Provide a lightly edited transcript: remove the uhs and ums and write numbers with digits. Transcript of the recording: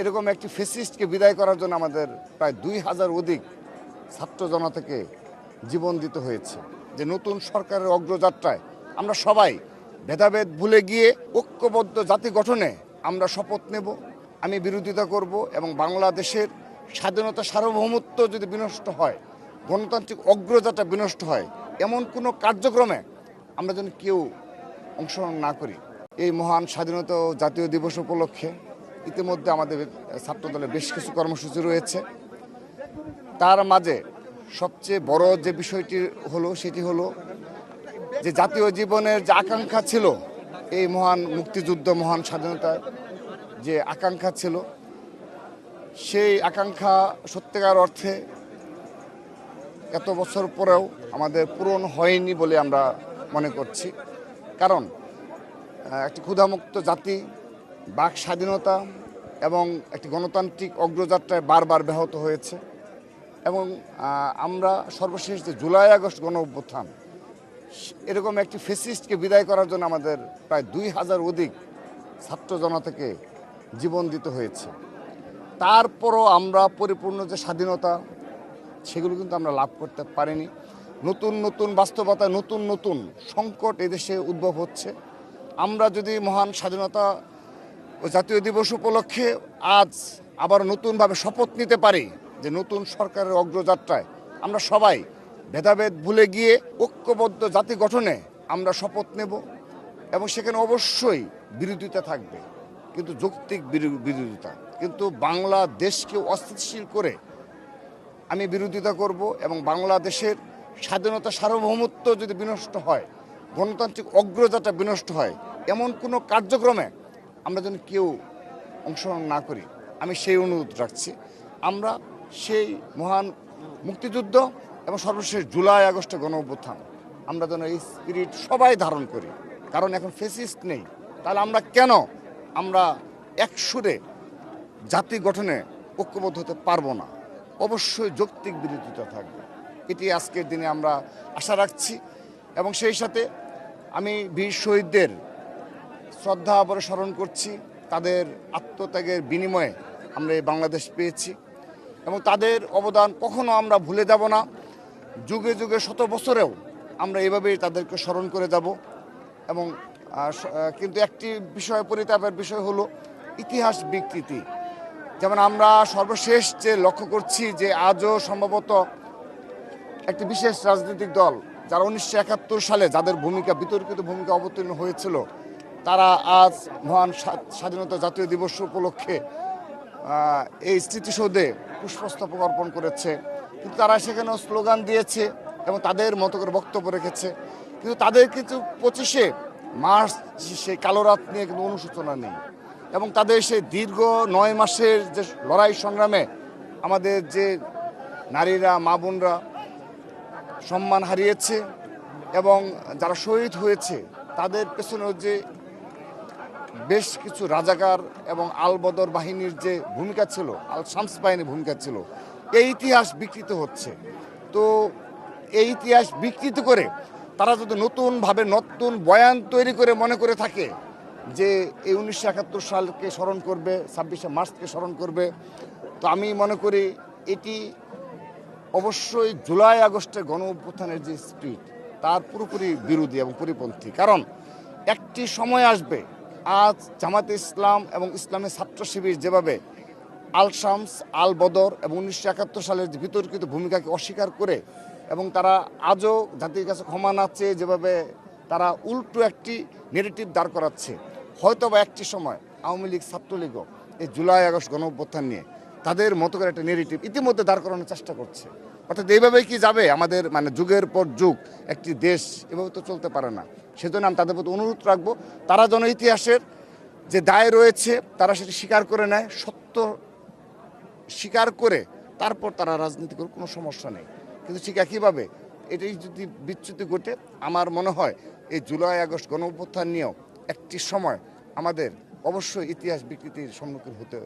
এরকম একটি ফ্যাসিস্টকে বিদায় করার জন্য আমাদের প্রায় ২,০০০ অধিক ছাত্র জনতাকে জীবন দিতে হয়েছে। যে নতুন সরকারের অগ্রযাত্রায় আমরা সবাই ভেদাভেদ ভুলে গিয়ে ঐক্যবদ্ধ জাতি গঠনে আমরা শপথ নেব। আমি বিরোধিতা করব এবং বাংলাদেশের স্বাধীনতা সার্বভৌমত্ব যদি বিনষ্ট হয়, গণতান্ত্রিক অগ্রযাত্রা বিনষ্ট হয়, এমন কোনো কার্যক্রমে আমরা যেন কেউ অংশগ্রহণ না করি। এই মহান স্বাধীনতা ও জাতীয় দিবস উপলক্ষে ইতিমধ্যে আমাদের ছাত্রদলের বেশ কিছু কর্মসূচি রয়েছে। তার মাঝে সবচেয়ে বড় যে বিষয়টি হলো সেটি হলো যে জাতীয় জীবনের যে আকাঙ্ক্ষা ছিল, এই মহান মুক্তিযুদ্ধ, মহান স্বাধীনতার যে আকাঙ্ক্ষা ছিল, সেই আকাঙ্ক্ষা সত্যিকার অর্থে এত বছর পরেও আমাদের পূরণ হয়নি বলে আমরা মনে করছি। কারণ একটি ক্ষুধামুক্ত জাতি, বাক স্বাধীনতা এবং একটি গণতান্ত্রিক অগ্রযাত্রায় বারবার ব্যাহত হয়েছে। এবং আমরা সর্বশেষ যে জুলাই আগস্ট গণ অভ্যুত্থান, এরকম একটি ফ্যাসিস্টকে বিদায় করার জন্য আমাদের প্রায় ২,০০০ অধিক ছাত্র জনতাকে জীবন দিতে হয়েছে। তারপরও আমরা পরিপূর্ণ যে স্বাধীনতা, সেগুলো কিন্তু আমরা লাভ করতে পারিনি। নতুন নতুন বাস্তবতা, নতুন নতুন সংকট এদেশে উদ্ভব হচ্ছে। আমরা যদি মহান স্বাধীনতা ও জাতীয় দিবস উপলক্ষে আজ আবার নতুনভাবে শপথ নিতে পারি যে নতুন সরকারের অগ্রযাত্রায় আমরা সবাই ভেদাভেদ ভুলে গিয়ে ঐক্যবদ্ধ জাতি গঠনে আমরা শপথ নেব। এবং সেখানে অবশ্যই বিরোধিতা থাকবে, কিন্তু যৌক্তিক বিরোধিতা। কিন্তু বাংলাদেশকে অস্থিতিশীল করে আমি বিরোধিতা করব এবং বাংলাদেশের স্বাধীনতা সার্বভৌমত্ব যদি বিনষ্ট হয়, গণতান্ত্রিক অগ্রযাত্রা বিনষ্ট হয়, এমন কোনো কার্যক্রমে আমরা যেন কেউ অংশগ্রহণ না করি, আমি সেই অনুরোধ রাখছি। আমরা সেই মহান মুক্তিযুদ্ধ এবং সর্বশেষ জুলাই আগস্টে গণ অভ্যুত্থান, আমরা যেন এই স্পিরিট সবাই ধারণ করি। কারণ এখন ফ্যাসিস্ট নেই, তাহলে আমরা কেন আমরা একসুরে জাতি গঠনে ঐক্যবদ্ধ হতে পারবো না? অবশ্যই যৌক্তিক বিরোধিতা থাকবে, এটি আজকের দিনে আমরা আশা রাখছি। এবং সেই সাথে আমি বীর শহীদদের শ্রদ্ধা ভরে স্মরণ করছি। তাদের আত্মত্যাগের বিনিময়ে আমরা এই বাংলাদেশ পেয়েছি এবং তাদের অবদান কখনো আমরা ভুলে যাব না। যুগে যুগে শত বছরেও আমরা এভাবেই তাদেরকে স্মরণ করে যাব। এবং কিন্তু একটি বিষয়, পরিতাপের বিষয় হলো ইতিহাস বিকৃতি। যেমন আমরা সর্বশেষ যে লক্ষ্য করছি যে আজও সম্ভবত একটি বিশেষ রাজনৈতিক দল যারা 1971 সালে যাদের ভূমিকা, বিতর্কিত ভূমিকা অবতীর্ণ হয়েছিল, তারা আজ মহান স্বাধীনতা জাতীয় দিবস উপলক্ষে এই স্মৃতিসৌধে পুষ্পস্তবক অর্পণ করেছে। কিন্তু তারা সেখানেও স্লোগান দিয়েছে এবং তাদের মতো করে বক্তব্য রেখেছে। কিন্তু তাদের কিছু 25শে মার্চ সেই কালো রাত নিয়ে কিন্তু অনুশোচনা নেই। এবং তাদের সেই দীর্ঘ 9 মাসের যে লড়াই সংগ্রামে আমাদের যে নারীরা, মা বোনরা সম্মান হারিয়েছে এবং যারা শহীদ হয়েছে, তাদের পেছনেও যে বেশ কিছু রাজাকার এবং আল বদর বাহিনীর যে ভূমিকা ছিল, আল শামস বাহিনীর ভূমিকা ছিল, এই ইতিহাস বিকৃত হচ্ছে। তো এই ইতিহাস বিকৃত করে তারা যদি নতুনভাবে নতুন বয়ান তৈরি করে মনে করে থাকে যে এই 1971 সালকে স্মরণ করবে, 26শে মার্চকে স্মরণ করবে, তো আমি মনে করি এটি অবশ্যই জুলাই আগস্টের গণ অভ্যুত্থানের যে স্পিরিট, তার পুরোপুরি বিরোধী এবং পরিপন্থী। কারণ একটি সময় আসবে, আজ জামাতে ইসলাম এবং ইসলামের ছাত্র শিবির যেভাবে আল শামস, আল বদর এবং 1971 সালের যে বিতর্কিত ভূমিকাকে অস্বীকার করে এবং তারা আজও জাতির কাছে ক্ষমা না চেয়ে যেভাবে তারা উল্টো একটি নেগেটিভ দাঁড় করাচ্ছে, হয়তো বা একটি সময় আওয়ামী লীগ, ছাত্রলীগও এই জুলাই আগস্ট গণ অভ্যুত্থান নিয়ে তাদের মতো করে একটা নেগেটিভ ইতিমধ্যে দাঁড় করানোর চেষ্টা করছে। অর্থাৎ এইভাবেই কি যাবে আমাদের, মানে যুগের পর যুগ একটি দেশ? এভাবে তো চলতে পারে না। সেজন্য আমি তাদের প্রতি অনুরোধ রাখবো, তারা যেন ইতিহাসের যে দায় রয়েছে তারা সেটি স্বীকার করে নেয়, সত্য স্বীকার করে তারপর তারা রাজনীতি করে, কোনো সমস্যা নেই। কিন্তু ঠিক একইভাবে এটাই যদি বিচ্যুতি ঘটে, আমার মনে হয় এই জুলাই আগস্ট গণ অভ্যুত্থান নিয়েও একটি সময় আমাদের অবশ্যই ইতিহাস বিকৃতির সম্মুখীন হতে